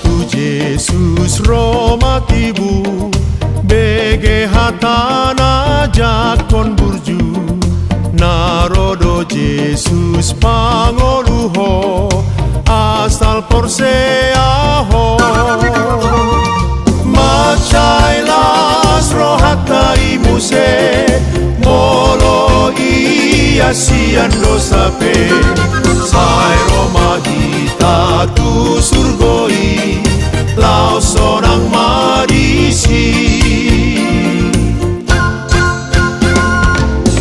tu Jesus Roma tibu bege hatana jakon burju narodo Jesus pangoluho asal porseaho macailas rohata imuse molo ia sian dosape sai Roma hita tu surgoi lau sonang madisi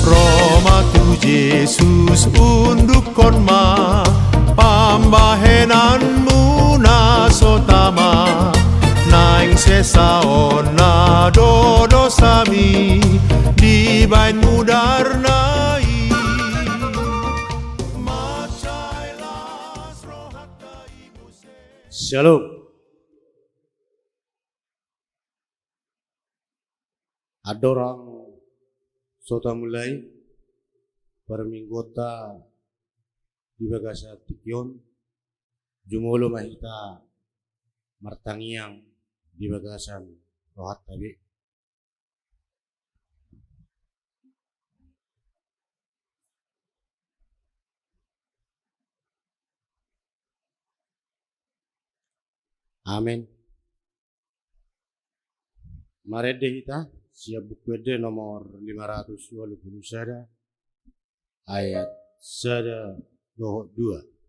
Roma tu Jesus unduk konma pambahenan muna sotama naing sesaon na dodo sami di bain mudarnai macailas rohatai muse. Shalom. Ada orang sota mulai perminggota di bagasa tikion jumolo mahita martangiang di bagasan rohat tabi amin marede hita siap buku ede nomor 521 ayat 1-2.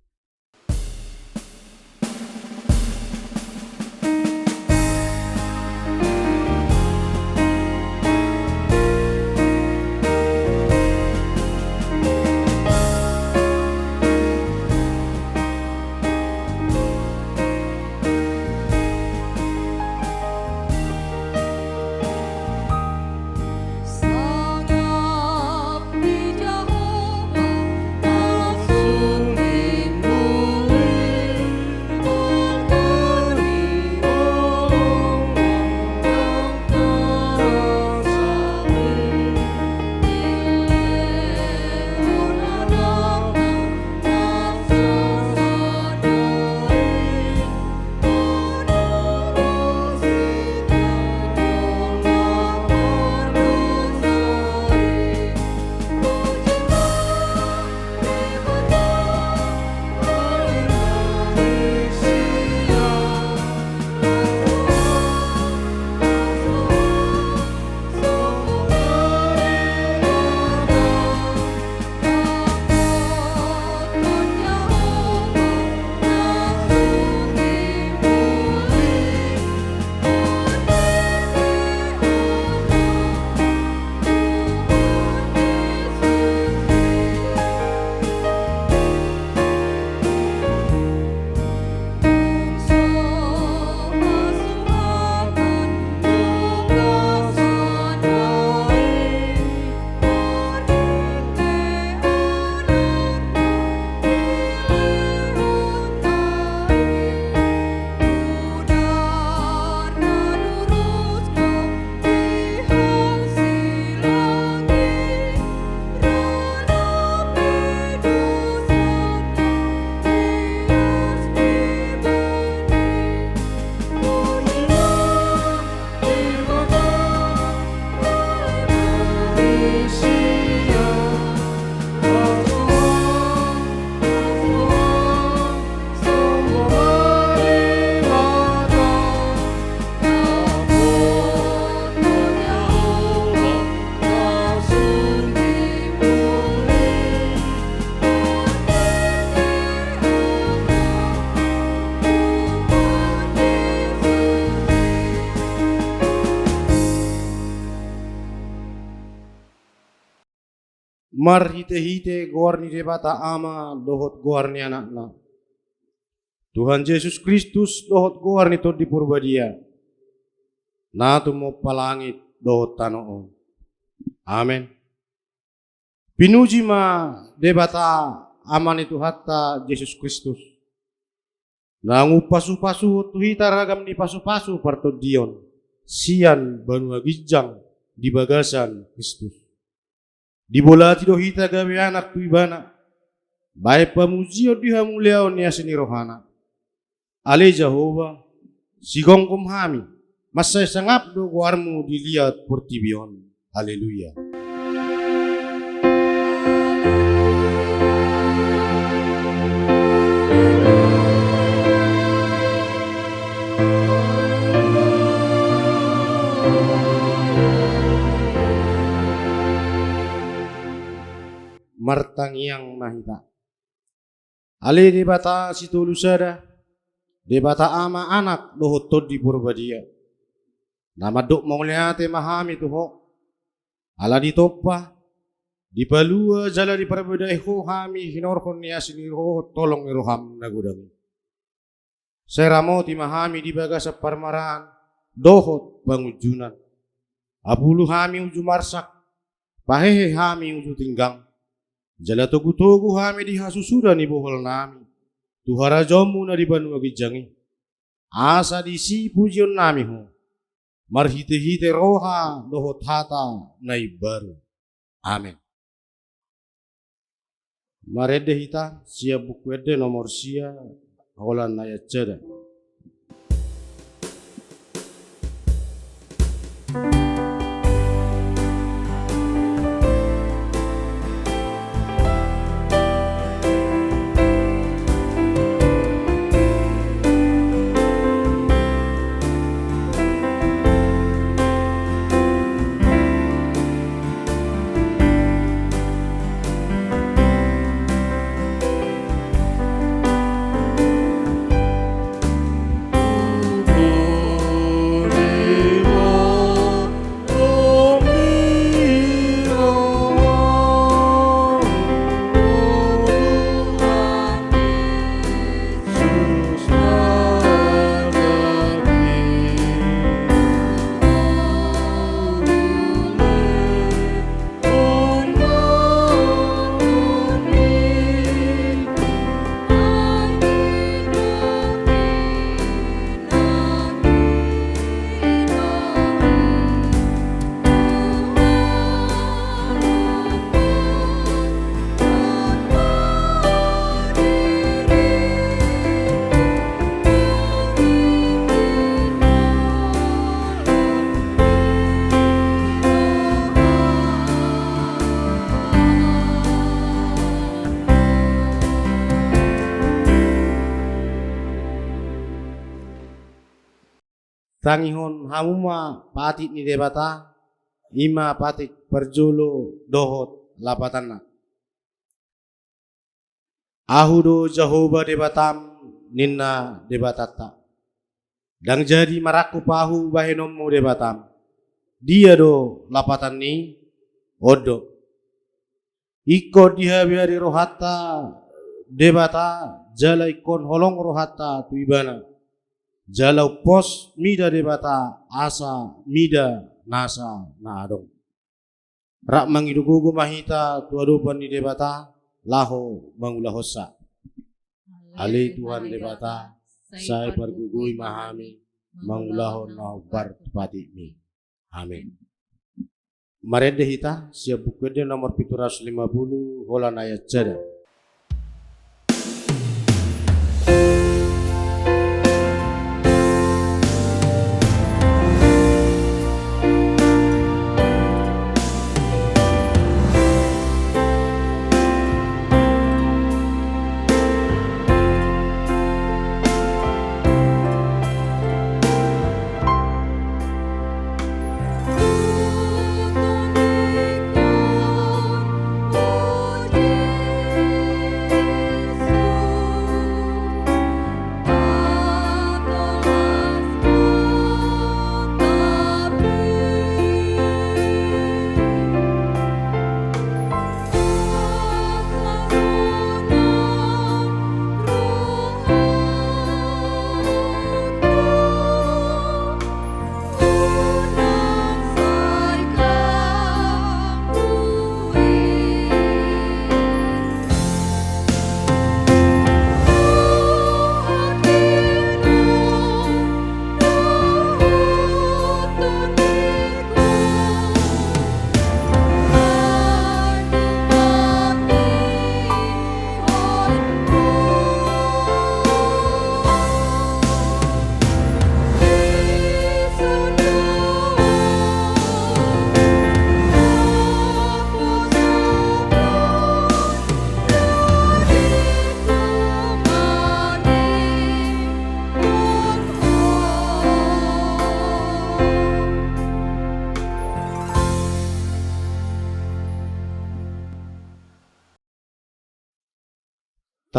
Mar hite-hite gorni debata ama dohot gorni anakna. Tuhan Yesus Kristus dohot gorni to di purbadia. Na tumo palangit dohot tanoo. Amen. Pinuji ma debata aman itu hatta Yesus Kristus. Nangu pasu-pasu tuhita ragam di pasu-pasu parto dion. Sian banua gijang di bagasan Kristus. Di bola tido hita gawe anak tu ibana. Bae pamujio diha muliao ni asini rohana. Ale Jehova sigong kumhami, masay sangap do guarmu dilihat portibion. Haleluya. Martangiang mahita. Ali di bata situlusada, di bata ama anak lohotod di purbadia. Nama dok mauliate mahami tuho. Ala di topa, di palua jala di perbedai ho hami hinorkon ni asini ho tolong ni roham nagudang. Seramo ti mahami di bagas parmaran, dohot bangujunan. Apulu hami uju marsak, pahehe hami uju tinggang. Jala togu-togu hami di hasusuda ni bohol nami. Tuhara jomu na di banu agijangi. Asa di si pujion nami ho. Marhite-hite roha dohot hata na ibaru. Amen. Marede hita sia bukwede nomor sia holan na yaceda. Tangihon hamuma patit ni debata, ima patit perjolo dohot lapatana. Ahudo Jehovah debatam ninna debatata. Dang jadi maraku pahu bahenomu debatam. Dia do lapatan ni odo. Iko dia biari rohata debata jala ikon holong rohata tuibana. Jalau pos mida debata asa mida nasa na adong. Rak mangidugugu mahita tuadupan di debata laho mangulahosa. Ali Tuhan debata saya pergugui mahami mangulahon na bar tepati mi. Amin. Marede hita siap buku nomor 750 holan ayat jada. Puji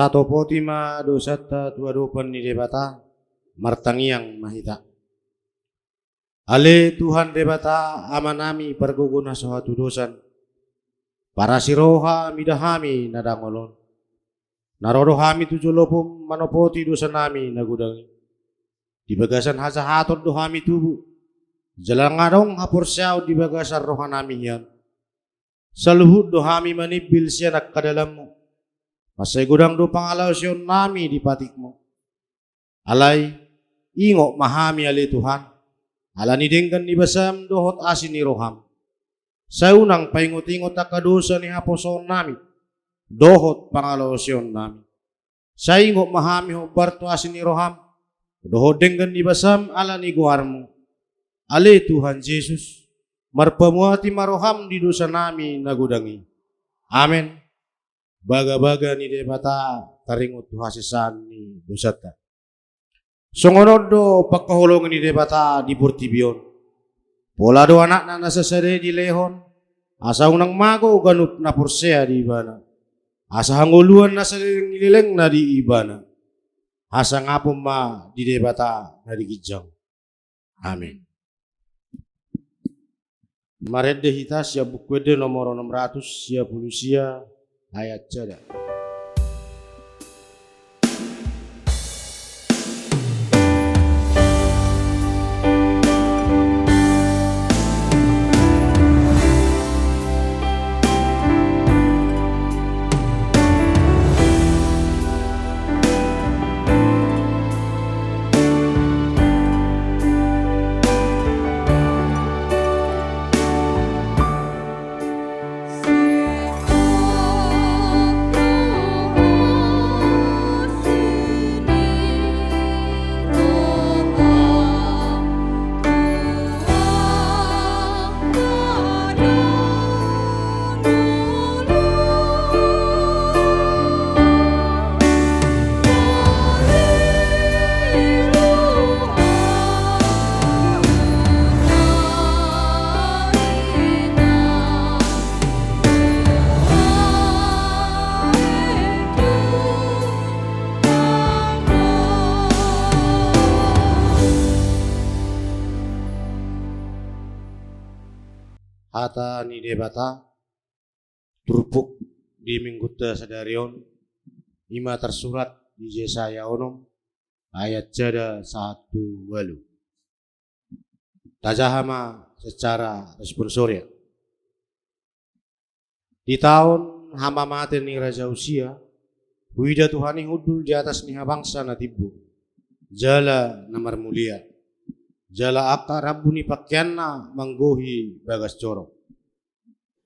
Sato potima dosata tua dopan ni debata martangiang mahita. Ale Tuhan debata amanami perguguna suatu dosan. Para siroha midahami nadangolon. Narodohami tujulopum manopoti dosa nami nagudangi. Di bagasan hasahaton dohami tubuh. Jalan ngarong hapur siyaw di bagasan rohanami yan. Saluhud dohami manibil siya nakadalammu. Masay gudang do pangalaw siyon nami di patikmo. Alay, ingok mahami ali Tuhan. Ala ni denggan ni basam dohot asin ni roham. Sa unang paingot-ingot akadosa ni haposon nami. Dohot pangalaw siyon nami. Sa ingok mahami ho barto asin ni roham. Dohot denggan ni basam ala ni guarmo. Ali Tuhan Yesus. Marpamuati maroham di dosa nami nagudangi. Amen. Baga-baga ni debata taringot tuhasisan ni dosata. Songonodo pagkahulong ni debata di Portibion. Pola do anak na nasasare di lehon. Asa unang mago ganup na porsea di ibana. Asa hanguluan na salileng na di ibana. Asa nga ma di debata na di gijang. Amen. Marede hita siya bukwede nomor 600 siya pulusia ayat cada. Hata ni debata turpuk di mingguta sadarion ima tersurat di Yesaya onom ayat jada 1 walu. Tajahama secara responsoria. Di tahun hama mati ni Raja Usia, huida Tuhani hudul di atas niha bangsa na tibu. Jala namar mulia. Jala akar rabuni pakyanna manggohi bagas coro.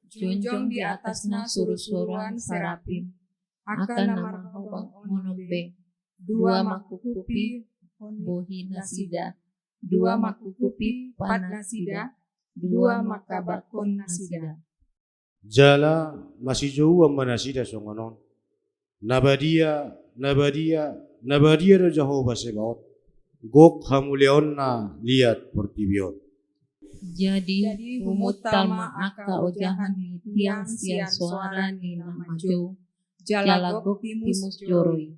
Junjung di atasna suru-suruan serapim, akan nama hobang monobe, 2 makukupi bohi nasida, 2 makukupi pan nasida, 2 makabakon nasida. Jala masih jauh manasida songonon. Nabadia do Jehovah Sebaot. Gok hamuleon na liat Portibion. Jadi umutal maaka ojahan ni tiang sian suara ni namajo, jalagok timus joroi.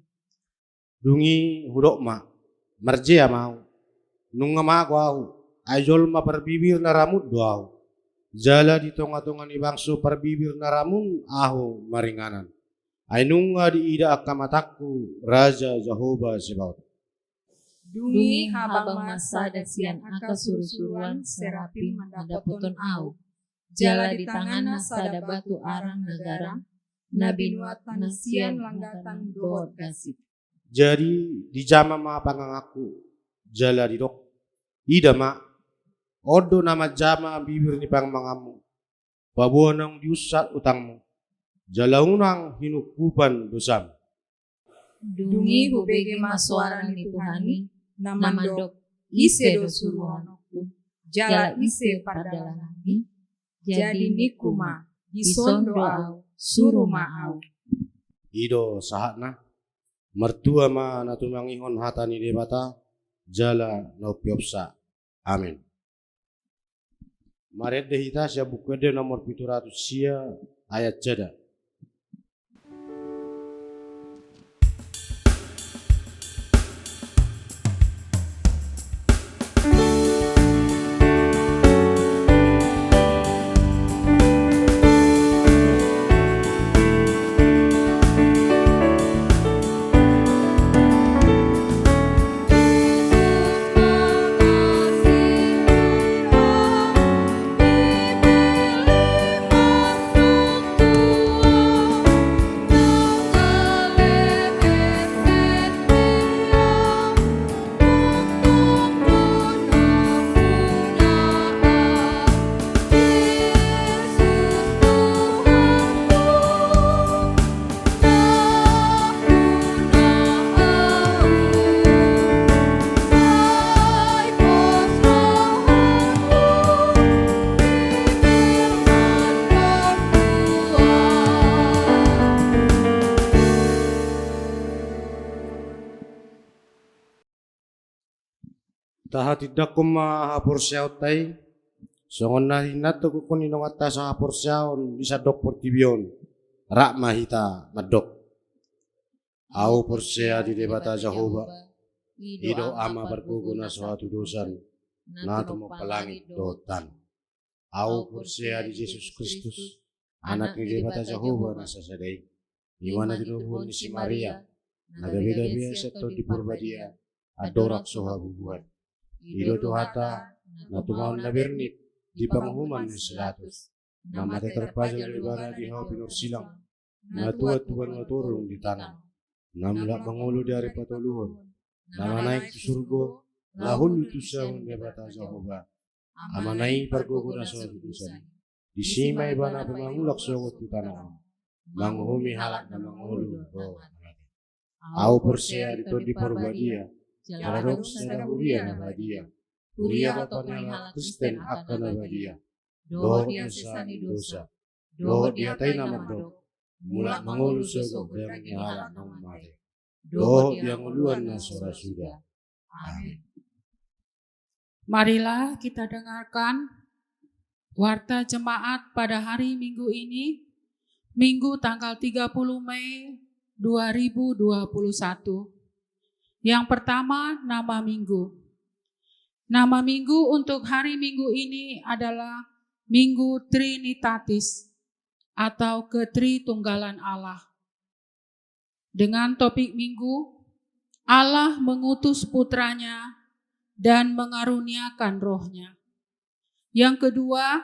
Dungi hudok ma, marjea mau. Nunga ma au, ajol ma perbibir na ramud doau. Jala di tonga-tonga ni bangso perbibir na ramun aho maringanan. Ay nunga di ida akamataku Raja Jehovah Sebaot. Dungi habang masa dasian aka suru-suruan serapim mandapoton au. Jala di tangan sada batu arang negara, nabinuatan sian langgatan dohot gasip. Jadi di jama ma pangangaku, jala di dok. Ida ma, odo nama jama bibir ni pang mangamu. Pabuanang diusat utangmu. Jala unang hinukupan dosam. Dungi hubege masuara ni Tuhani, namandok ise do suruhanku, jala ise pardalanami, jadi nikuma, disondo au, suru maau. Ido sahatna, mertua ma natumangihon hatani debata, jala naupiopsa. Amin. Maret dehita siya bukwede nomor 700 sia ayat jada. Tahatidak kuma hapur siyaw tay. Songon na hinato ko kuninong ata sa hapur siyaw bisa dok portibion. Rak mahita madok. Au porsia di debata Jehovah. Ido ama berguguna suatu dosan. Na tumo palangit dotan. Au porsia di Yesus Kristus. Anak ni debata Jehovah nasa sadai. Iwana dinuhun ni si Maria. Nagabi-gabi seto di Purbadia. Adorak soha bubuan. Ido tuhata, na tumaon na bernit, di panghuman ni Silatus, na mati terpajang di bana di hau pinur silang, na tuan maturung di tanah, na mulak mangulu dari patuluhon, na naik di surgo, lahul itu sang debata Jehovah, amanai perguguna suatu dosan, di simai bana pemangulak sogot di tanah, manghumi halak na mangulu, au porsia di Purbadia, Jaladok secara huria nabadia, huria kapanya Kristen akan nabadia, doh dia sesani dosa, doh dia tay nama dok, mulak mengulu sogok yang nyala nang mati, doh dia nguluan nasora sudah. Amin. Marilah kita dengarkan warta jemaat pada hari Minggu ini, Minggu tanggal 30 Mei 2021. Yang pertama, nama minggu. Nama minggu untuk hari Minggu ini adalah Minggu Trinitatis atau Ketritunggalan Allah. Dengan topik minggu, Allah mengutus putranya dan mengaruniakan rohnya. Yang kedua,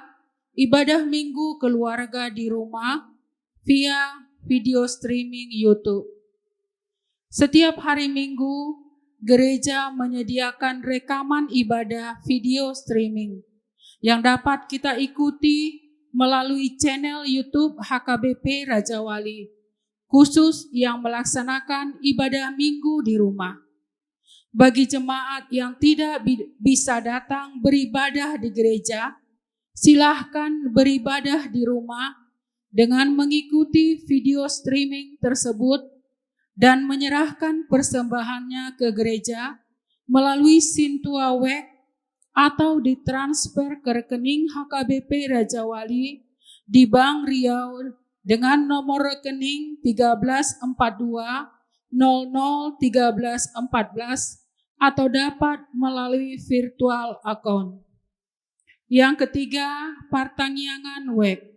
ibadah minggu keluarga di rumah via video streaming YouTube. Setiap hari Minggu, gereja menyediakan rekaman ibadah video streaming yang dapat kita ikuti melalui channel YouTube HKBP Raja Wali, khusus yang melaksanakan ibadah Minggu di rumah. Bagi jemaat yang tidak bisa datang beribadah di gereja, silahkan beribadah di rumah dengan mengikuti video streaming tersebut dan menyerahkan persembahannya ke gereja melalui Sintua Wek atau ditransfer ke rekening HKBP Raja Wali di Bank Riau dengan nomor rekening 1342001314 atau dapat melalui virtual account. Yang ketiga, Partangyangan Wek.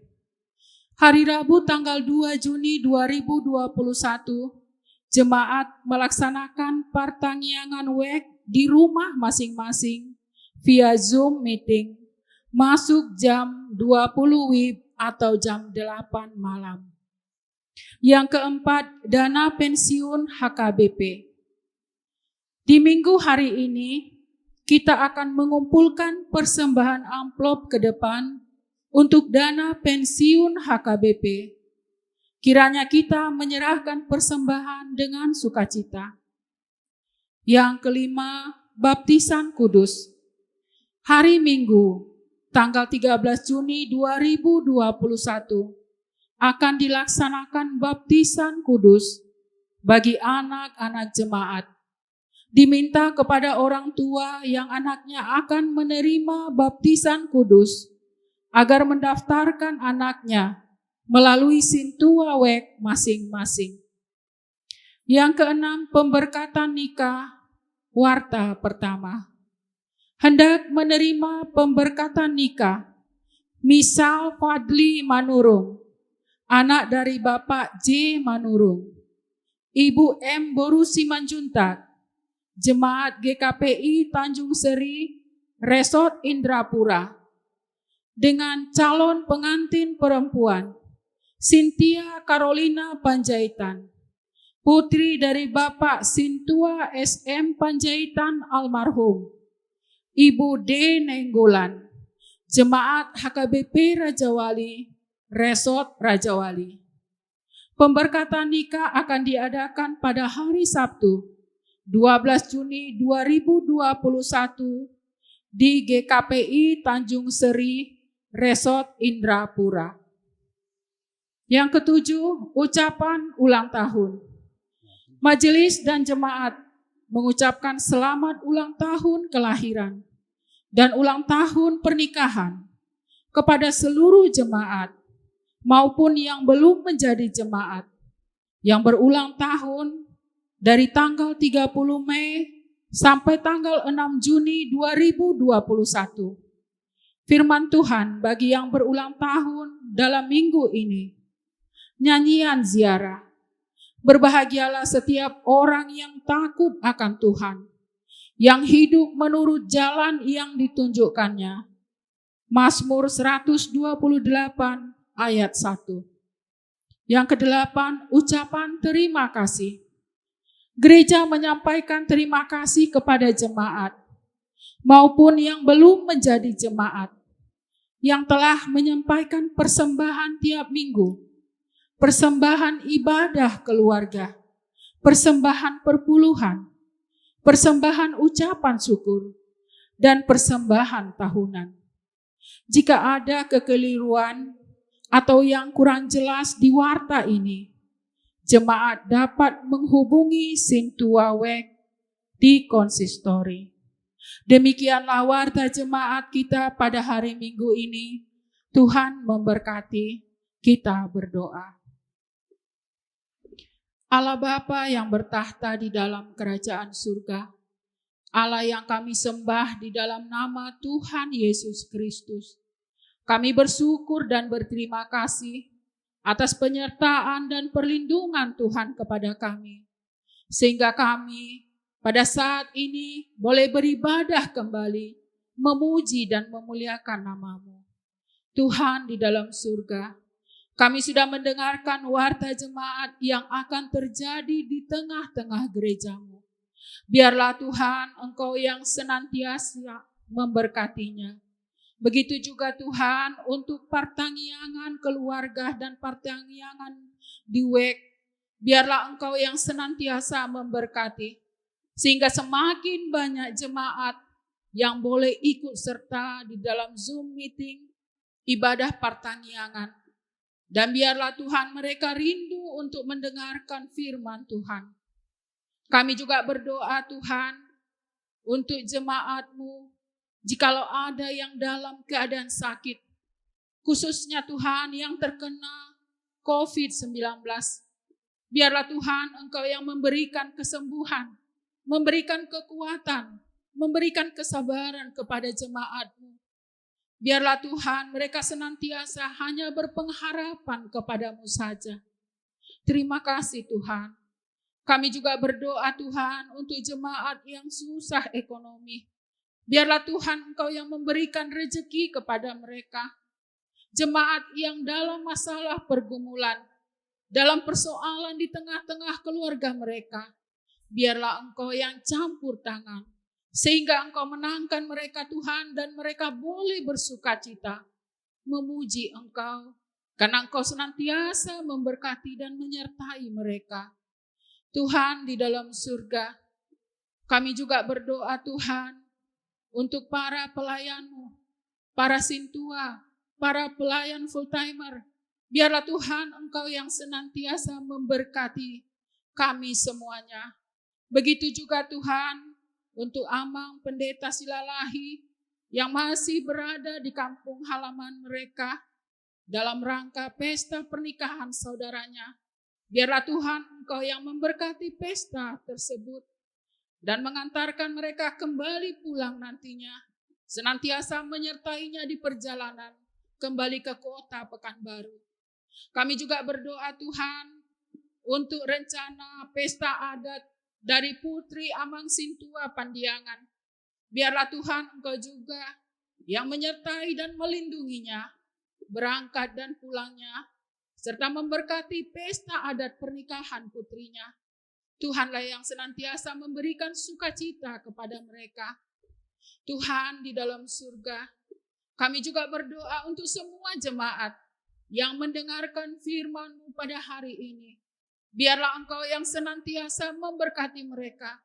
Hari Rabu tanggal 2 Juni 2021, jemaat melaksanakan Partangyangan Wek di rumah masing-masing via Zoom meeting, masuk jam 20 WIB atau jam 8 malam. Yang keempat, dana pensiun HKBP. Di minggu hari ini, kita akan mengumpulkan persembahan amplop ke depan untuk dana pensiun HKBP. Kiranya kita menyerahkan persembahan dengan sukacita. Yang kelima, baptisan kudus. Hari Minggu, tanggal 13 Juni 2021, akan dilaksanakan baptisan kudus bagi anak-anak jemaat. Diminta kepada orang tua yang anaknya akan menerima baptisan kudus agar mendaftarkan anaknya melalui Sintua Wek masing-masing. Yang keenam, pemberkatan nikah warta pertama. Hendak menerima pemberkatan nikah Misal Fadli Manurung, anak dari Bapak J. Manurung, Ibu M. Boru Simanjuntak, Jemaat GKPI Tanjung Seri, Resort Indrapura, dengan calon pengantin perempuan Cynthia Carolina Panjaitan, putri dari Bapak Sintua SM Panjaitan almarhum, Ibu D. Nenggolan, Jemaat HKBP Raja Wali, Resort Raja Wali. Pemberkatan nikah akan diadakan pada hari Sabtu, 12 Juni 2021 di GKPI Tanjung Seri, Resort Indrapura. Yang ketujuh, ucapan ulang tahun. Majelis dan jemaat mengucapkan selamat ulang tahun kelahiran dan ulang tahun pernikahan kepada seluruh jemaat maupun yang belum menjadi jemaat yang berulang tahun dari tanggal 30 Mei sampai tanggal 6 Juni 2021. Firman Tuhan bagi yang berulang tahun dalam minggu ini. Nyanyian ziarah. Berbahagialah setiap orang yang takut akan Tuhan, yang hidup menurut jalan yang ditunjukkannya. Mazmur 128 ayat 1. Yang ke-8, ucapan terima kasih. Gereja menyampaikan terima kasih kepada jemaat maupun yang belum menjadi jemaat yang telah menyampaikan persembahan tiap minggu. Persembahan ibadah keluarga, persembahan perpuluhan, persembahan ucapan syukur, dan persembahan tahunan. Jika ada kekeliruan atau yang kurang jelas di warta ini, jemaat dapat menghubungi Sintua Wek di konsistori. Demikianlah warta jemaat kita pada hari Minggu ini. Tuhan memberkati. Kita berdoa. Allah Bapa yang bertahta di dalam kerajaan surga, Allah yang kami sembah di dalam nama Tuhan Yesus Kristus, kami bersyukur dan berterima kasih atas penyertaan dan perlindungan Tuhan kepada kami, sehingga kami pada saat ini boleh beribadah kembali, memuji dan memuliakan nama-Mu. Tuhan di dalam surga, kami sudah mendengarkan warta jemaat yang akan terjadi di tengah-tengah gereja-Mu. Biarlah Tuhan Engkau yang senantiasa memberkatinya. Begitu juga Tuhan untuk pertanggiangan keluarga dan pertanggiangan di WEK. Biarlah Engkau yang senantiasa memberkati. Sehingga semakin banyak jemaat yang boleh ikut serta di dalam Zoom meeting ibadah pertanggiangan. Dan biarlah Tuhan mereka rindu untuk mendengarkan firman Tuhan. Kami juga berdoa Tuhan untuk jemaat-Mu, jikalau ada yang dalam keadaan sakit, khususnya Tuhan yang terkena COVID-19. Biarlah Tuhan Engkau yang memberikan kesembuhan, memberikan kekuatan, memberikan kesabaran kepada jemaat-Mu. Biarlah Tuhan mereka senantiasa hanya berpengharapan kepadamu saja. Terima kasih Tuhan. Kami juga berdoa Tuhan untuk jemaat yang susah ekonomi. Biarlah Tuhan Engkau yang memberikan rezeki kepada mereka. Jemaat yang dalam masalah pergumulan, dalam persoalan di tengah-tengah keluarga mereka. Biarlah Engkau yang campur tangan. Sehingga Engkau menangkan mereka Tuhan dan mereka boleh bersukacita memuji Engkau. Karena Engkau senantiasa memberkati dan menyertai mereka. Tuhan di dalam surga, kami juga berdoa Tuhan untuk para pelayan-Mu, para sintua, para pelayan full timer. Biarlah Tuhan Engkau yang senantiasa memberkati kami semuanya. Begitu juga Tuhan untuk Amang Pendeta Silalahi yang masih berada di kampung halaman mereka dalam rangka pesta pernikahan saudaranya. Biarlah Tuhan Engkau yang memberkati pesta tersebut dan mengantarkan mereka kembali pulang nantinya, senantiasa menyertainya di perjalanan kembali ke kota Pekanbaru. Kami juga berdoa Tuhan untuk rencana pesta adat dari Putri Amang Sintua Pandiangan. Biarlah Tuhan Engkau juga yang menyertai dan melindunginya, berangkat dan pulangnya, serta memberkati pesta adat pernikahan putrinya. Tuhanlah yang senantiasa memberikan sukacita kepada mereka. Tuhan di dalam surga, kami juga berdoa untuk semua jemaat yang mendengarkan firman-Mu pada hari ini. Biarlah Engkau yang senantiasa memberkati mereka,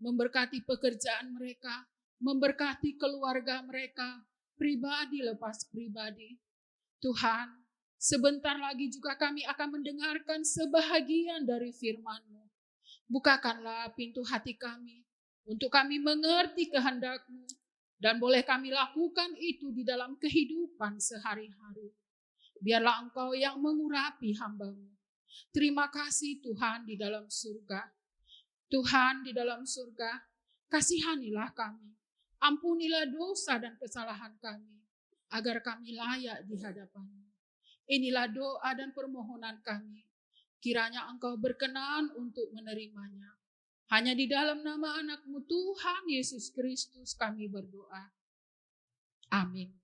memberkati pekerjaan mereka, memberkati keluarga mereka, pribadi lepas pribadi. Tuhan, sebentar lagi juga kami akan mendengarkan sebahagian dari firman-Mu. Bukakanlah pintu hati kami, untuk kami mengerti kehendak-Mu, dan boleh kami lakukan itu di dalam kehidupan sehari-hari. Biarlah Engkau yang mengurapi hamba-Mu. Terima kasih Tuhan di dalam surga. Tuhan di dalam surga, kasihanilah kami. Ampunilah dosa dan kesalahan kami, agar kami layak di hadapan-Mu. Inilah doa dan permohonan kami. Kiranya Engkau berkenan untuk menerimanya. Hanya di dalam nama anak-Mu Tuhan Yesus Kristus kami berdoa. Amin.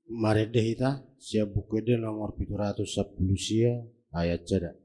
Mari deh kita siap buku de nomor 710 ayat jeda.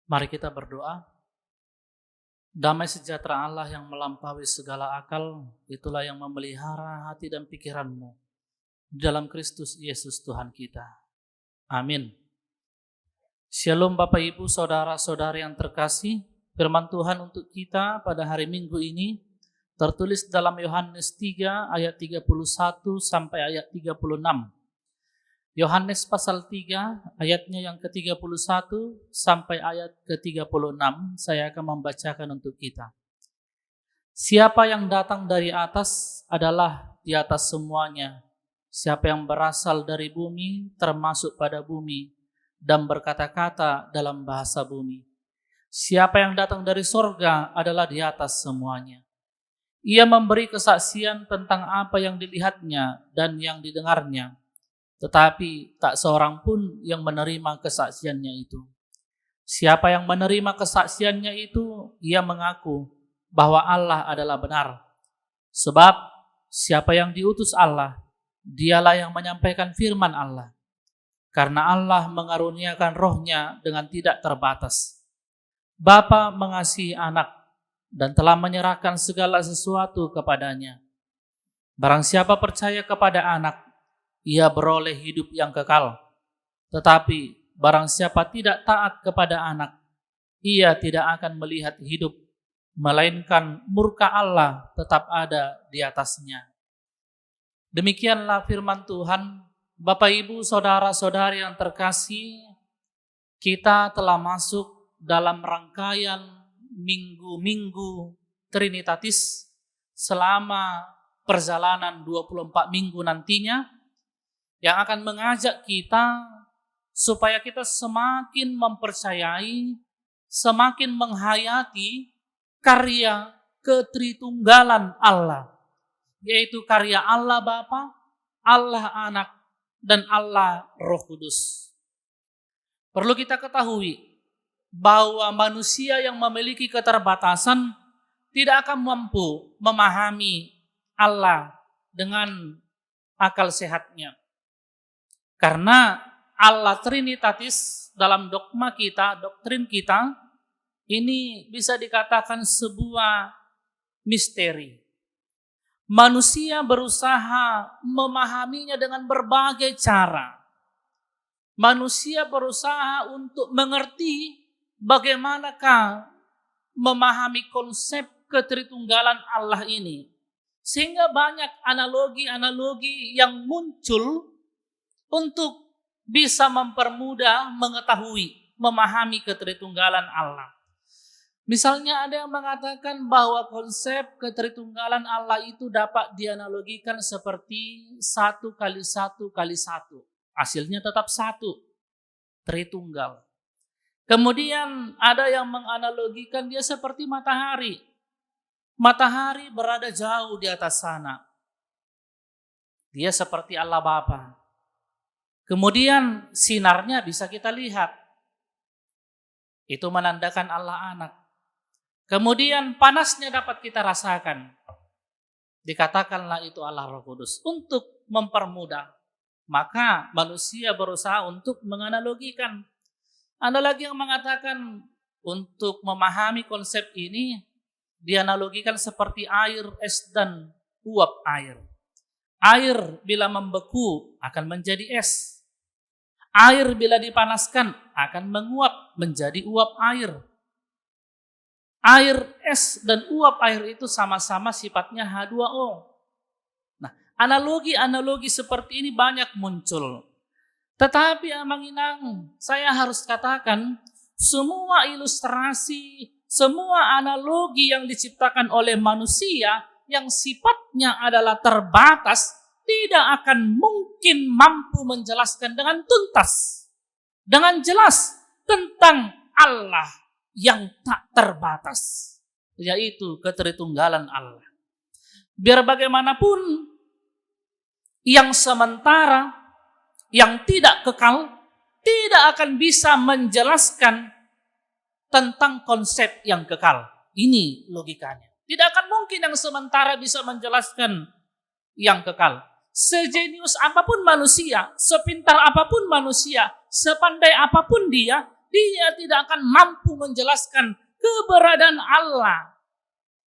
Mari kita berdoa. Damai sejahtera Allah yang melampaui segala akal, itulah yang memelihara hati dan pikiranmu dalam Kristus Yesus Tuhan kita. Amin. Shalom Bapak Ibu, Saudara-saudari yang terkasih. Firman Tuhan untuk kita pada hari Minggu ini tertulis dalam Yohanes 3 ayat 31 sampai ayat 36. Yohanes pasal 3 ayatnya yang ke-31 sampai ayat ke-36 saya akan membacakan untuk kita. Siapa yang datang dari atas adalah di atas semuanya. Siapa yang berasal dari bumi termasuk pada bumi dan berkata-kata dalam bahasa bumi. Siapa yang datang dari sorga adalah di atas semuanya. Ia memberi kesaksian tentang apa yang dilihatnya dan yang didengarnya. Tetapi tak seorang pun yang menerima kesaksiannya itu. Siapa yang menerima kesaksiannya itu, ia mengaku bahwa Allah adalah benar. Sebab siapa yang diutus Allah, dialah yang menyampaikan firman Allah. Karena Allah mengaruniakan rohnya dengan tidak terbatas. Bapa mengasihi anak dan telah menyerahkan segala sesuatu kepadanya. Barang siapa percaya kepada anak, ia beroleh hidup yang kekal. Tetapi barang siapa tidak taat kepada anak, ia tidak akan melihat hidup, melainkan murka Allah tetap ada di atasnya. Demikianlah firman Tuhan. Bapak Ibu, Saudara-saudari yang terkasih, kita telah masuk dalam rangkaian minggu-minggu Trinitatis selama perjalanan 24 minggu nantinya, yang akan mengajak kita supaya kita semakin mempercayai, semakin menghayati karya ketritunggalan Allah, yaitu karya Allah Bapa, Allah Anak, dan Allah Roh Kudus. Perlu kita ketahui bahwa manusia yang memiliki keterbatasan tidak akan mampu memahami Allah dengan akal sehatnya. Karena Allah Trinitatis dalam dogma kita, doktrin kita, ini bisa dikatakan sebuah misteri. Manusia berusaha memahaminya dengan berbagai cara. Manusia berusaha untuk mengerti bagaimanakah memahami konsep ketritunggalan Allah ini. Sehingga banyak analogi-analogi yang muncul untuk bisa mempermudah mengetahui, memahami ketritunggalan Allah. Misalnya ada yang mengatakan bahwa konsep ketritunggalan Allah itu dapat dianalogikan seperti 1 × 1 × 1. Hasilnya tetap 1. Tritunggal. Kemudian ada yang menganalogikan dia seperti matahari. Matahari berada jauh di atas sana. Dia seperti Allah Bapa. Kemudian sinarnya bisa kita lihat. Itu menandakan Allah Anak. Kemudian panasnya dapat kita rasakan. Dikatakanlah itu Allah Roh Kudus. Untuk mempermudah. Maka manusia berusaha untuk menganalogikan. Ada lagi yang mengatakan untuk memahami konsep ini, dianalogikan seperti air, es, dan uap air. Air bila membeku akan menjadi es. Air bila dipanaskan akan menguap menjadi uap air. Air, es, dan uap air itu sama-sama sifatnya H2O. Nah, analogi-analogi seperti ini banyak muncul. Tetapi Amang Inang, saya harus katakan, semua ilustrasi, semua analogi yang diciptakan oleh manusia yang sifatnya adalah terbatas, tidak akan mungkin mampu menjelaskan dengan tuntas, dengan jelas tentang Allah yang tak terbatas, yaitu ketritunggalan Allah. Biar bagaimanapun, yang sementara, yang tidak kekal, tidak akan bisa menjelaskan tentang konsep yang kekal. Ini logikanya. Tidak akan mungkin yang sementara bisa menjelaskan yang kekal. Sejenius apapun manusia, sepintar apapun manusia, sepandai apapun dia tidak akan mampu menjelaskan keberadaan Allah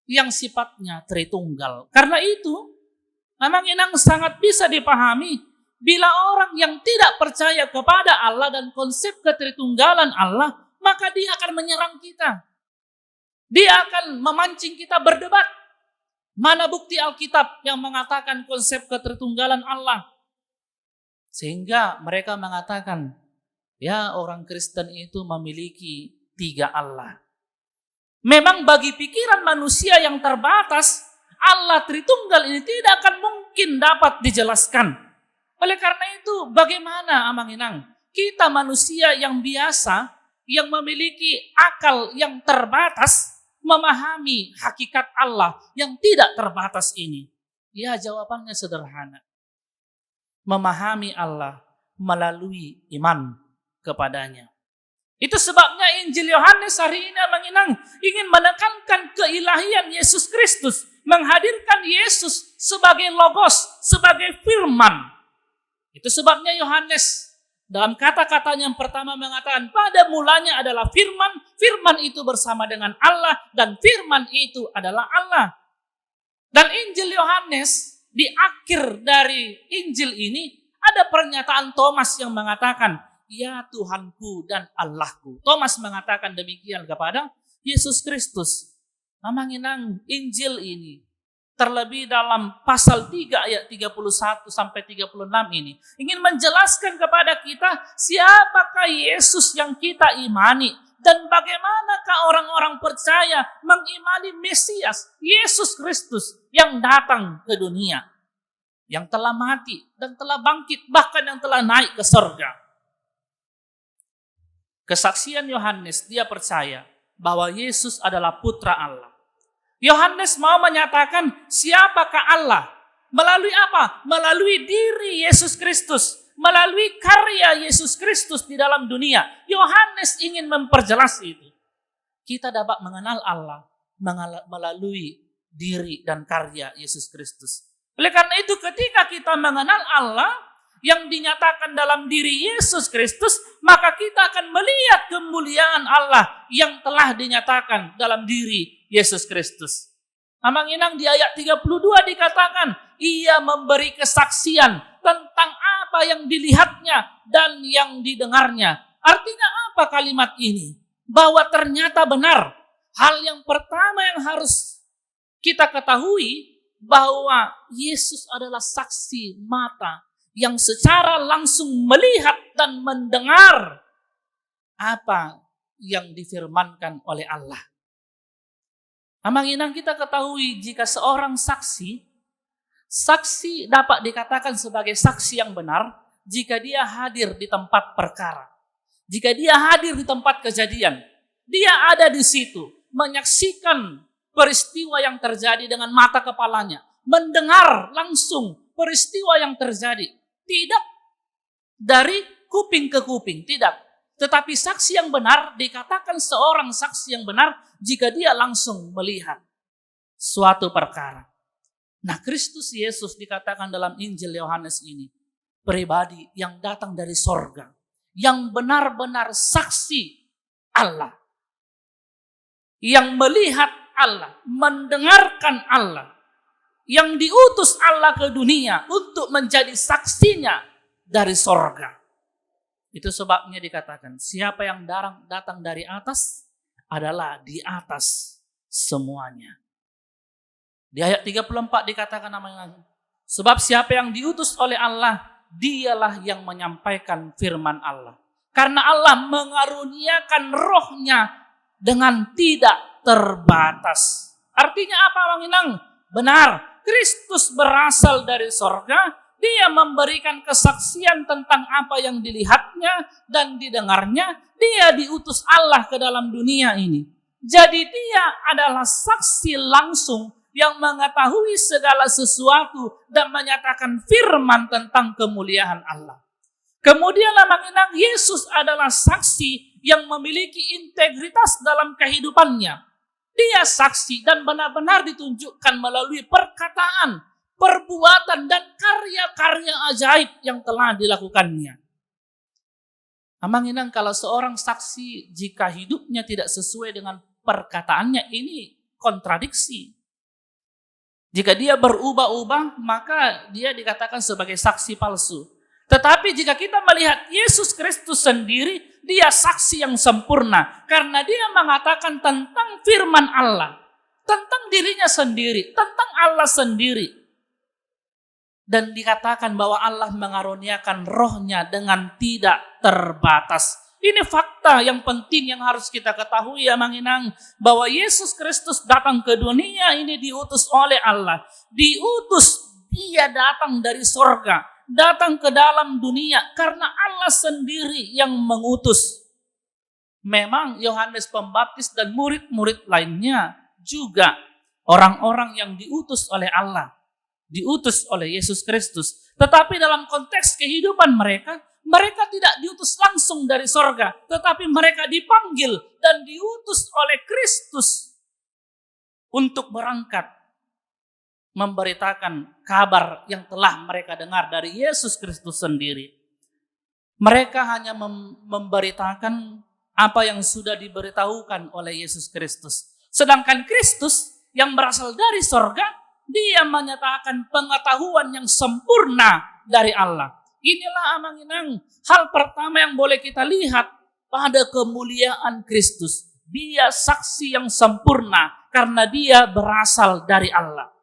yang sifatnya Tritunggal. Karena itu, Amang Inang sangat bisa dipahami bila orang yang tidak percaya kepada Allah dan konsep ketritunggalan Allah, maka dia akan menyerang kita. Dia akan memancing kita berdebat. Mana bukti Alkitab yang mengatakan konsep ketritunggalan Allah? Sehingga mereka mengatakan, ya orang Kristen itu memiliki 3 Allah. Memang bagi pikiran manusia yang terbatas, Allah Tritunggal ini tidak akan mungkin dapat dijelaskan. Oleh karena itu, bagaimana Amang Inang? Kita manusia yang biasa, yang memiliki akal yang terbatas, memahami hakikat Allah yang tidak terbatas ini. Ya, jawabannya sederhana. Memahami Allah melalui iman kepadanya. Itu sebabnya Injil Yohanes hari ini Amang Inang ingin menekankan keilahian Yesus Kristus, menghadirkan Yesus sebagai logos, sebagai firman. Itu sebabnya Yohanes dalam kata-katanya yang pertama mengatakan, pada mulanya adalah firman, firman itu bersama dengan Allah, dan firman itu adalah Allah. Dan Injil Yohanes, di akhir dari Injil ini, ada pernyataan Thomas yang mengatakan, ya Tuhanku dan Allahku. Thomas mengatakan demikian kepada Yesus Kristus. Amang Inang, Injil ini, terlebih dalam pasal 3 ayat 31 sampai 36 ini, ingin menjelaskan kepada kita siapakah Yesus yang kita imani dan bagaimanakah orang-orang percaya mengimani Mesias, Yesus Kristus yang datang ke dunia, yang telah mati dan telah bangkit, bahkan yang telah naik ke surga. Kesaksian Yohanes, dia percaya bahwa Yesus adalah putra Allah. Yohanes mau menyatakan siapakah Allah. Melalui apa? Melalui diri Yesus Kristus. Melalui karya Yesus Kristus di dalam dunia. Yohanes ingin memperjelas itu. Kita dapat mengenal Allah melalui diri dan karya Yesus Kristus. Oleh karena itu ketika kita mengenal Allah yang dinyatakan dalam diri Yesus Kristus, maka kita akan melihat kemuliaan Allah yang telah dinyatakan dalam diri Yesus Kristus. Amang Inang di ayat 32 dikatakan, ia memberi kesaksian tentang apa yang dilihatnya dan yang didengarnya. Artinya apa kalimat ini? Bahwa ternyata benar. Hal yang pertama yang harus kita ketahui, bahwa Yesus adalah saksi mata yang secara langsung melihat dan mendengar apa yang difirmankan oleh Allah. Amang Inang, kita ketahui jika seorang saksi dapat dikatakan sebagai saksi yang benar jika dia hadir di tempat perkara. Jika dia hadir di tempat kejadian, dia ada di situ, menyaksikan peristiwa yang terjadi dengan mata kepalanya, mendengar langsung peristiwa yang terjadi. Tidak dari kuping ke kuping, tidak. Tetapi saksi yang benar dikatakan seorang saksi yang benar jika dia langsung melihat suatu perkara. Nah, Kristus Yesus dikatakan dalam Injil Yohanes ini pribadi yang datang dari sorga, yang benar-benar saksi Allah, yang melihat Allah, mendengarkan Allah, yang diutus Allah ke dunia untuk menjadi saksinya dari sorga. Itu sebabnya dikatakan siapa yang datang dari atas adalah di atas semuanya. Di ayat 34 dikatakan namanya, sebab siapa yang diutus oleh Allah, dialah yang menyampaikan firman Allah. Karena Allah mengaruniakan rohnya dengan tidak terbatas. Artinya apa, Bang Inang? Benar, Kristus berasal dari sorga. Dia memberikan kesaksian tentang apa yang dilihatnya dan didengarnya. Dia diutus Allah ke dalam dunia ini. Jadi dia adalah saksi langsung yang mengetahui segala sesuatu dan menyatakan firman tentang kemuliaan Allah. Kemudian Bang Yesus adalah saksi yang memiliki integritas dalam kehidupannya. Dia saksi dan benar-benar ditunjukkan melalui perkataan, perbuatan dan karya-karya ajaib yang telah dilakukannya. Amang Inang, kalau seorang saksi jika hidupnya tidak sesuai dengan perkataannya, ini kontradiksi. Jika dia berubah-ubah, maka dia dikatakan sebagai saksi palsu. Tetapi jika kita melihat Yesus Kristus sendiri, dia saksi yang sempurna. Karena dia mengatakan tentang firman Allah, tentang dirinya sendiri, tentang Allah sendiri. Dan dikatakan bahwa Allah mengaruniakan rohnya dengan tidak terbatas. Ini fakta yang penting yang harus kita ketahui ya Mang Inang. Bahwa Yesus Kristus datang ke dunia ini diutus oleh Allah. Diutus, dia datang dari sorga. Datang ke dalam dunia karena Allah sendiri yang mengutus. Memang Yohanes Pembaptis dan murid-murid lainnya juga orang-orang yang diutus oleh Allah. Diutus oleh Yesus Kristus. Tetapi dalam konteks kehidupan mereka tidak diutus langsung dari sorga. Tetapi mereka dipanggil dan diutus oleh Kristus untuk berangkat memberitakan kabar yang telah mereka dengar dari Yesus Kristus sendiri. Mereka hanya memberitakan apa yang sudah diberitahukan oleh Yesus Kristus. Sedangkan Kristus yang berasal dari sorga, dia menyatakan pengetahuan yang sempurna dari Allah. Inilah Amang Inang, hal pertama yang boleh kita lihat pada kemuliaan Kristus. Dia saksi yang sempurna karena dia berasal dari Allah.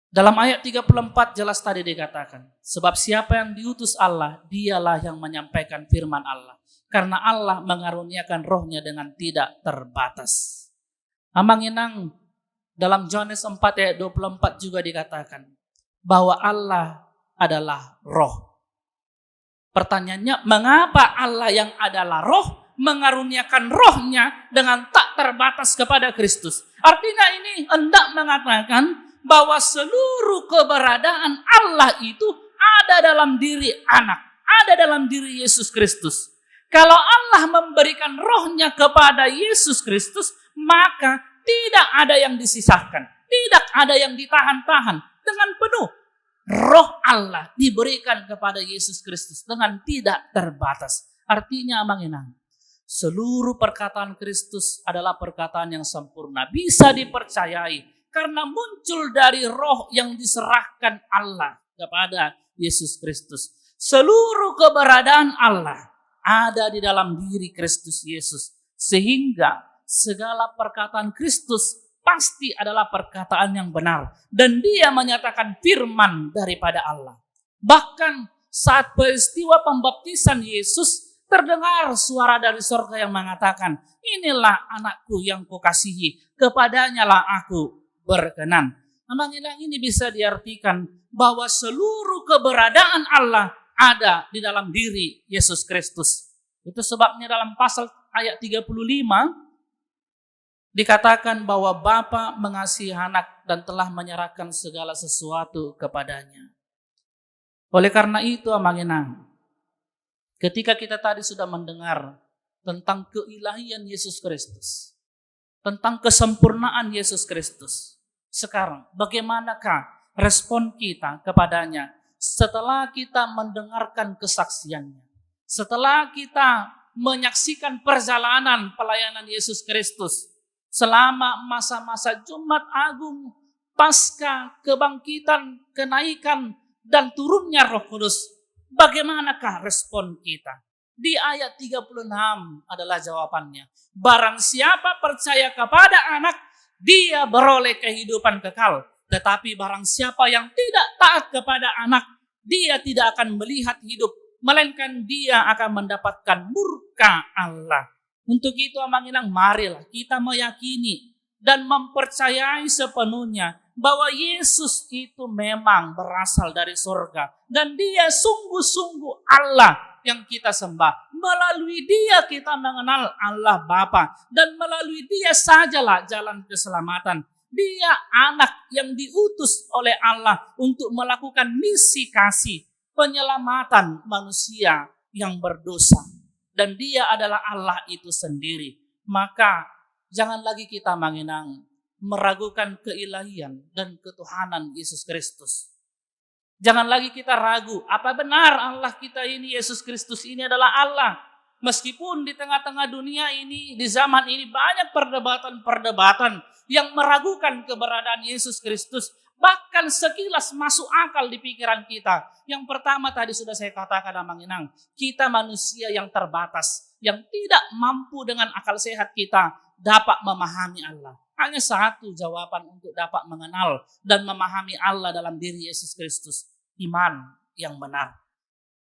Dalam ayat 34 jelas tadi dikatakan, sebab siapa yang diutus Allah, dialah yang menyampaikan firman Allah. Karena Allah mengaruniakan rohnya dengan tidak terbatas. Amang Inang, dalam Yohanes 4 ayat 24 juga dikatakan bahwa Allah adalah roh. Pertanyaannya, mengapa Allah yang adalah roh mengaruniakan rohnya dengan tak terbatas kepada Kristus? Artinya ini hendak mengatakan bahwa seluruh keberadaan Allah itu ada dalam diri anak, ada dalam diri Yesus Kristus. Kalau Allah memberikan rohnya kepada Yesus Kristus, maka tidak ada yang disisahkan, tidak ada yang ditahan-tahan. Dengan penuh, roh Allah diberikan kepada Yesus Kristus dengan tidak terbatas. Artinya Amang Inang, seluruh perkataan Kristus adalah perkataan yang sempurna, bisa dipercayai karena muncul dari roh yang diserahkan Allah kepada Yesus Kristus. Seluruh keberadaan Allah ada di dalam diri Kristus Yesus, sehingga segala perkataan Kristus pasti adalah perkataan yang benar. Dan dia menyatakan firman daripada Allah. Bahkan saat peristiwa pembaptisan Yesus, terdengar suara dari surga yang mengatakan, inilah anakku yang kukasihi, kepadanya lah aku berkenan. Memang ini bisa diartikan bahwa seluruh keberadaan Allah ada di dalam diri Yesus Kristus. Itu sebabnya dalam pasal ayat 35 dikatakan bahwa Bapa mengasihi anak dan telah menyerahkan segala sesuatu kepadanya. Oleh karena itu, Amanginang, ketika kita tadi sudah mendengar tentang keilahian Yesus Kristus, tentang kesempurnaan Yesus Kristus, sekarang bagaimanakah respon kita kepadanya setelah kita mendengarkan kesaksiannya? Setelah kita menyaksikan perjalanan pelayanan Yesus Kristus selama masa-masa Jumat Agung, Paskah, kebangkitan, kenaikan, dan turunnya Roh Kudus, bagaimanakah respon kita? Di ayat 36 adalah jawabannya. Barang siapa percaya kepada anak, dia beroleh kehidupan kekal. Tetapi barang siapa yang tidak taat kepada anak, dia tidak akan melihat hidup, melainkan dia akan mendapatkan murka Allah. Untuk itu, Amanginang, marilah kita meyakini dan mempercayai sepenuhnya bahwa Yesus itu memang berasal dari surga. Dan dia sungguh-sungguh Allah yang kita sembah. Melalui dia kita mengenal Allah Bapa. Dan melalui dia sajalah jalan keselamatan. Dia anak yang diutus oleh Allah untuk melakukan misi kasih, penyelamatan manusia yang berdosa. Dan dia adalah Allah itu sendiri. Maka jangan lagi kita mengenang, meragukan keilahian dan ketuhanan Yesus Kristus. Jangan lagi kita ragu, apa benar Allah kita ini, Yesus Kristus ini adalah Allah. Meskipun di tengah-tengah dunia ini, di zaman ini banyak perdebatan-perdebatan yang meragukan keberadaan Yesus Kristus. Bahkan sekilas masuk akal di pikiran kita. Yang pertama tadi sudah saya katakan, Amanginang, kita manusia yang terbatas, yang tidak mampu dengan akal sehat kita dapat memahami Allah. Hanya satu jawaban untuk dapat mengenal dan memahami Allah dalam diri Yesus Kristus. Iman yang benar.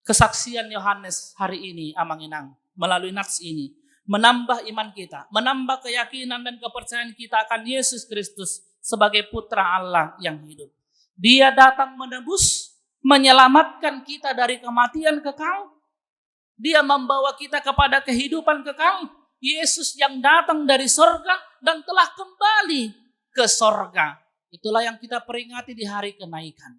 Kesaksian Yohanes hari ini, Amanginang, melalui nats ini, menambah iman kita, menambah keyakinan dan kepercayaan kita akan Yesus Kristus sebagai putra Allah yang hidup. Dia datang menebus, menyelamatkan kita dari kematian kekal. Dia membawa kita kepada kehidupan kekal. Yesus yang datang dari sorga dan telah kembali ke sorga. Itulah yang kita peringati di hari kenaikan.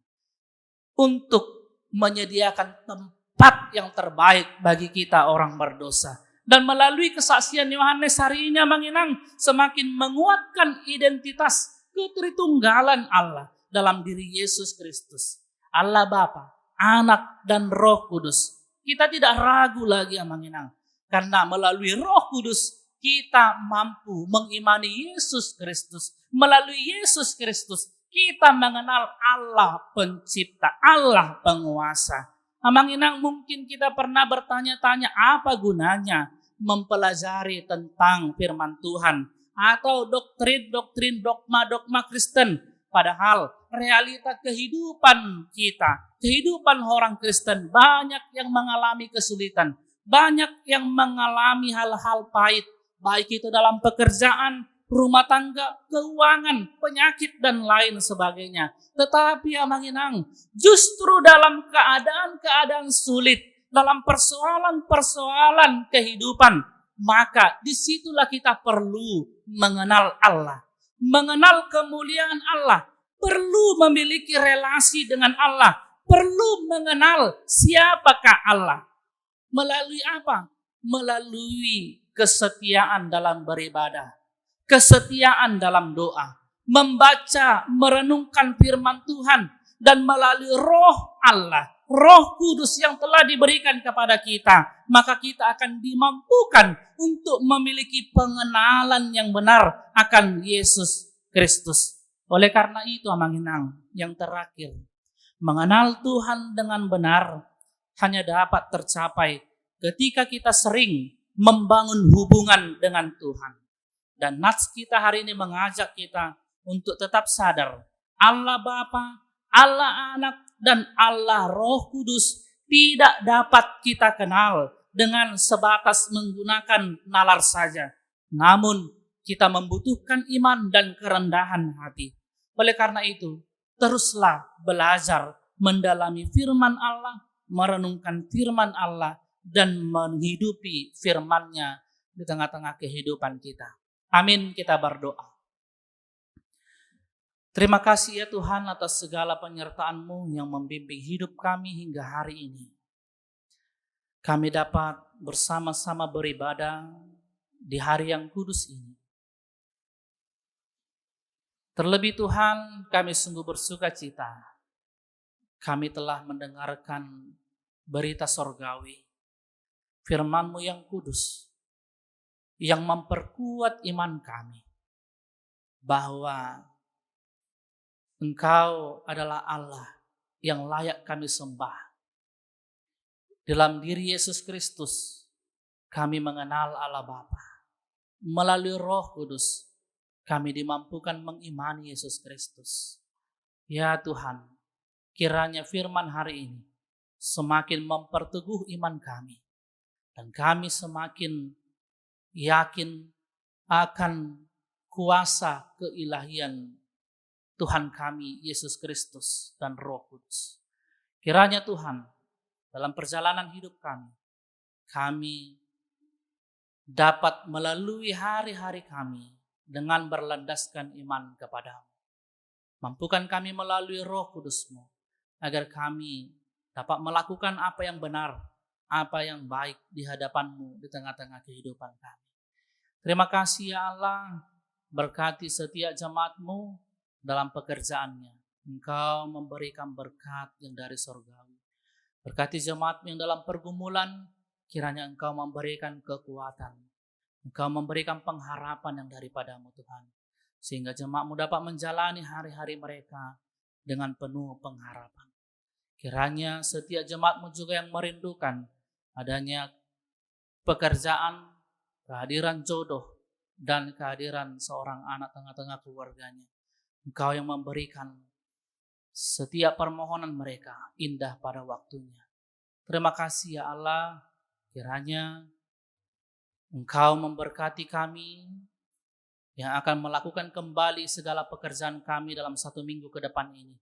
Untuk menyediakan tempat yang terbaik bagi kita orang berdosa. Dan melalui kesaksian Yohanes hari ini, Amanginang, semakin menguatkan identitas ketritunggalan Allah dalam diri Yesus Kristus. Allah Bapa, Anak, dan Roh Kudus. Kita tidak ragu lagi, Amanginang. Karena melalui Roh Kudus kita mampu mengimani Yesus Kristus. Melalui Yesus Kristus kita mengenal Allah pencipta, Allah penguasa. Amanginang, mungkin kita pernah bertanya-tanya apa gunanya mempelajari tentang firman Tuhan atau doktrin-doktrin, dogma-dogma Kristen. Padahal realita kehidupan kita, kehidupan orang Kristen, banyak yang mengalami kesulitan, banyak yang mengalami hal-hal pahit, baik itu dalam pekerjaan, rumah tangga, keuangan, penyakit, dan lain sebagainya. Tetapi Amanginang, justru dalam keadaan-keadaan sulit, dalam persoalan-persoalan kehidupan, maka disitulah kita perlu mengenal Allah, mengenal kemuliaan Allah, perlu memiliki relasi dengan Allah, perlu mengenal siapakah Allah. Melalui apa? Melalui kesetiaan dalam beribadah, kesetiaan dalam doa, membaca, merenungkan firman Tuhan, dan melalui Roh Allah, Roh Kudus yang telah diberikan kepada kita, maka kita akan dimampukan untuk memiliki pengenalan yang benar akan Yesus Kristus. Oleh karena itu, Amanginang, yang terakhir, mengenal Tuhan dengan benar hanya dapat tercapai ketika kita sering membangun hubungan dengan Tuhan. Dan nats kita hari ini mengajak kita untuk tetap sadar, Allah Bapa, Allah Anak, dan Allah Roh Kudus tidak dapat kita kenal dengan sebatas menggunakan nalar saja. Namun kita membutuhkan iman dan kerendahan hati. Oleh karena itu, teruslah belajar mendalami firman Allah, merenungkan firman Allah, dan menghidupi firman-Nya di tengah-tengah kehidupan kita. Amin, kita berdoa. Terima kasih ya Tuhan atas segala penyertaan-Mu yang membimbing hidup kami hingga hari ini. Kami dapat bersama-sama beribadah di hari yang kudus ini. Terlebih Tuhan, kami sungguh bersuka cita. Kami telah mendengarkan berita sorgawi, firman-Mu yang kudus, yang memperkuat iman kami, bahwa Engkau adalah Allah yang layak kami sembah. Dalam diri Yesus Kristus, kami mengenal Allah Bapa. Melalui Roh Kudus, kami dimampukan mengimani Yesus Kristus. Ya Tuhan, kiranya firman hari ini semakin memperteguh iman kami, dan kami semakin yakin akan kuasa keilahian Tuhan kami, Yesus Kristus dan Roh Kudus. Kiranya Tuhan, dalam perjalanan hidup kami dapat melalui hari-hari kami dengan berlandaskan iman kepada-Mu. Mampukan kami melalui Roh Kudus-Mu, agar kami dapat melakukan apa yang benar, apa yang baik di hadapan-Mu di tengah-tengah kehidupan kami. Terima kasih ya Allah, berkati setiap jemaat-Mu dalam pekerjaannya. Engkau memberikan berkat yang dari surgawi. Berkati jemaat yang dalam pergumulan, kiranya Engkau memberikan kekuatan. Engkau memberikan pengharapan yang daripada-Mu Tuhan. Sehingga jemaat-Mu dapat menjalani hari-hari mereka dengan penuh pengharapan. Kiranya setiap jemaat-Mu juga yang merindukan adanya pekerjaan, kehadiran jodoh, dan kehadiran seorang anak tengah-tengah keluarganya. Engkau yang memberikan setiap permohonan mereka indah pada waktunya. Terima kasih ya Allah, kiranya Engkau memberkati kami yang akan melakukan kembali segala pekerjaan kami dalam 1 minggu ke depan ini.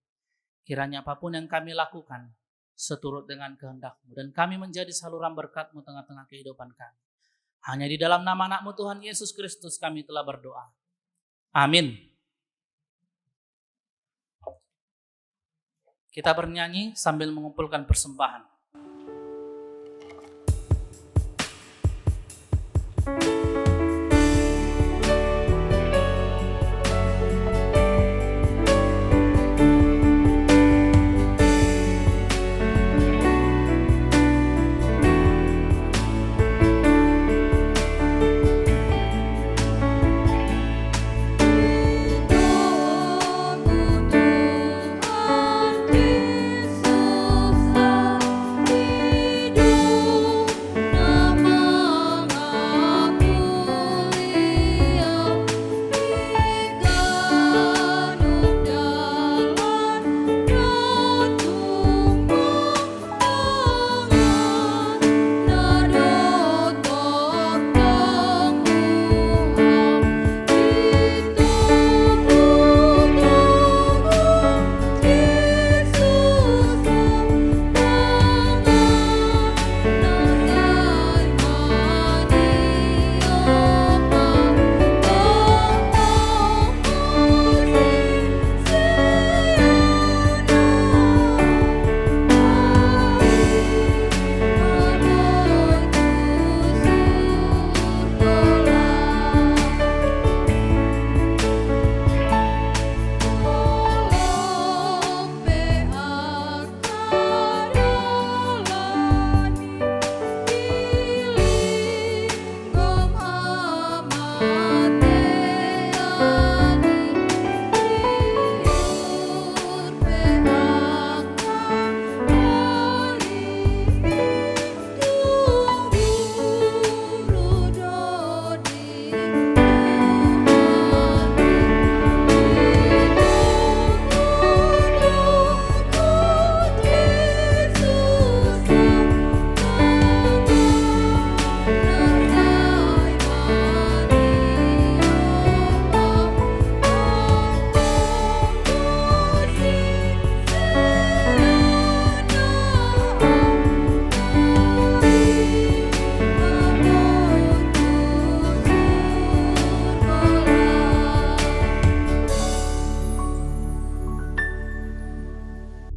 Kiranya apapun yang kami lakukan seturut dengan kehendak-Mu, dan kami menjadi saluran berkat-Mu tengah-tengah kehidupan kami. Hanya di dalam nama anak-Mu Tuhan Yesus Kristus kami telah berdoa. Amin. Kita bernyanyi sambil mengumpulkan persembahan. Yesus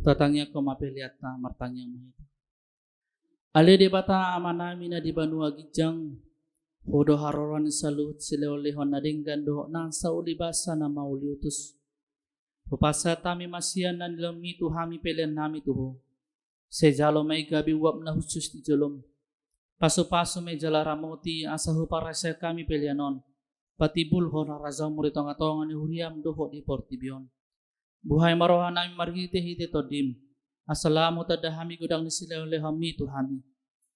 tatangnya ko mapiliata martanya mo ito. Ale de bata amanami na di banua gijang hodo haroran salut silolehon na dinggan do nasa ulibasa na mauliutus. Pupasa tami masiyan na nilang mito hami pelian nami tuho. Se jalo may gabi wap na husus di jolom. Paso-paso may jala ramoti asahu para sa kami pelianon. Patibul ho na razang muritong atongan ni huriam doho di portibion. Buhay marohan namin margite-hite to dim. Asalamu tada hami gudang ni sila oleh hami tu hami.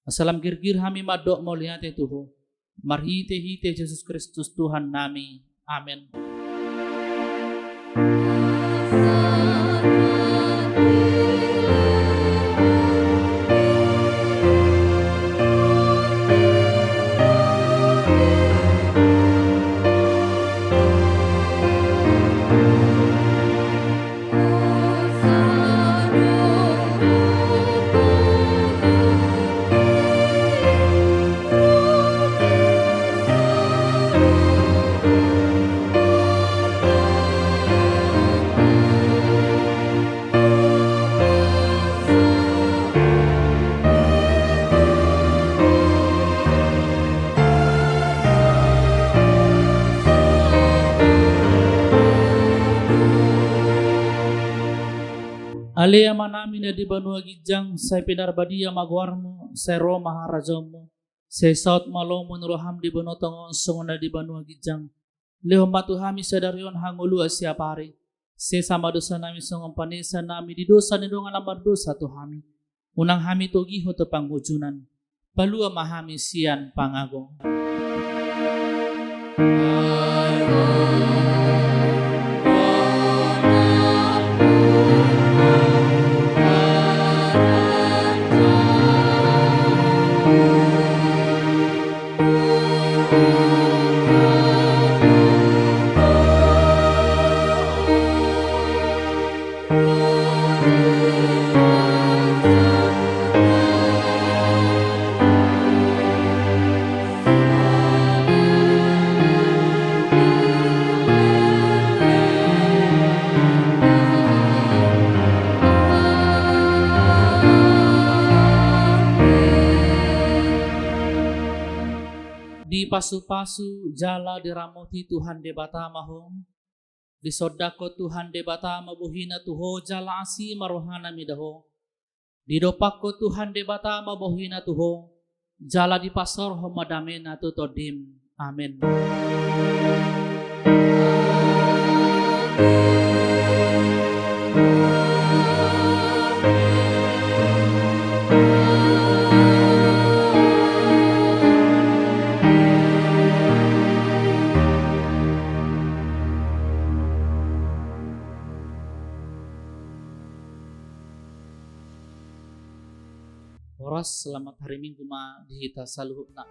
Asalam girgir hami madok mo lihate tuho. Marhite-hite Jesus Kristus Tuhan nami. Amen. Alea manami na di banua gijang sa pinarbadia magwarmo sa Roma harazomo sa South Malomo nuroham di banotong onsong na di banua gijang leho matuhami sa darion hangulu asya pare sa samadosa nami song panisa nami di dosa ni dongan lamar dosa to hami unang hami to giho to panghujunan palua mahami sian pangagong. Di pasu-pasu jala diramoti Tuhan de bata mahom. Di sodako Tuhan de bata mabuhina tuho jala asi marohana midaho. Di dopako Tuhan de bata mabuhina tuho jala di pasor homadame na tutodim. Amen. Selamat hari Minggu ma dihita saluhna.